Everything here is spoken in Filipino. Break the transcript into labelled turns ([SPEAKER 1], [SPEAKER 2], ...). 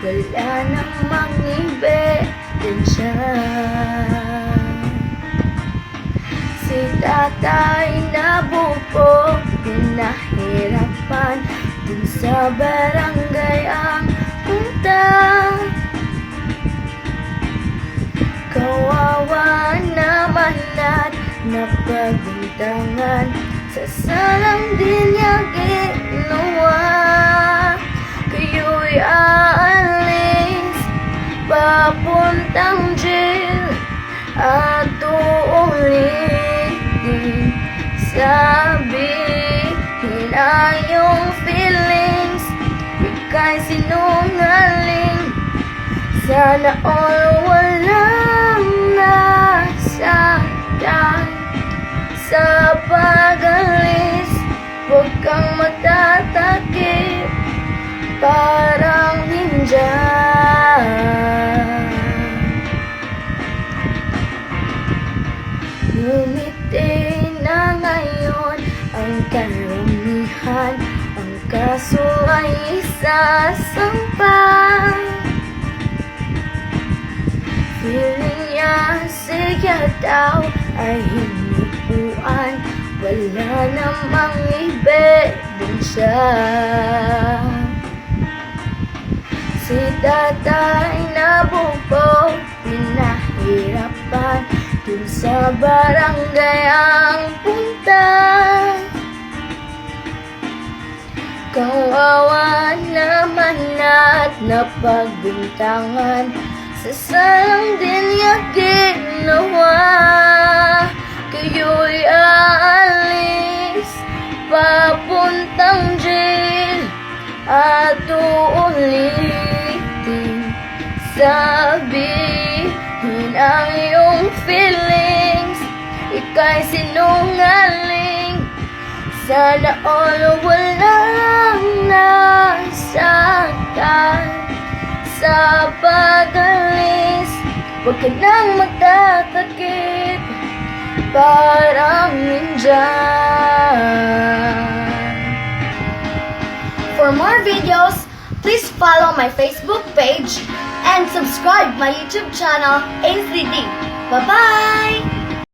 [SPEAKER 1] wala namang ebidensya. Si tatay nabuko, pinahirapan, dun sa barangay ang punta. Kawawa naman at napagbintangan, sa salang din niya ginawa. Kayo'y aalis papuntang jail at uulitin, sabihin ang iyong feelings, ika'y sinungaling. Sana all walang nasaktan sa pag-alis. Huwag kang matatakip, parang ninja. Ngumiti na ngayon ang karamihan, ang kaso ay isasampal. Feeling niya siya daw ay hinipuan, wala namang ebidensya. Si tatay nabuko, pinahirapan, dun sa barangay ang punta. Kawawa naman at napagbintangan, sa salang din niya ginawa. Kayo'y aalis papuntang jail at uulitin, sabihin ang iyong feelings, ika'y sinungaling. Sana all walang nasaktan sa pag-alis. Huwag ka nang magtatakip, parang ninja. For more videos, please follow my Facebook page and subscribe my YouTube channel, ACD. Bye-bye!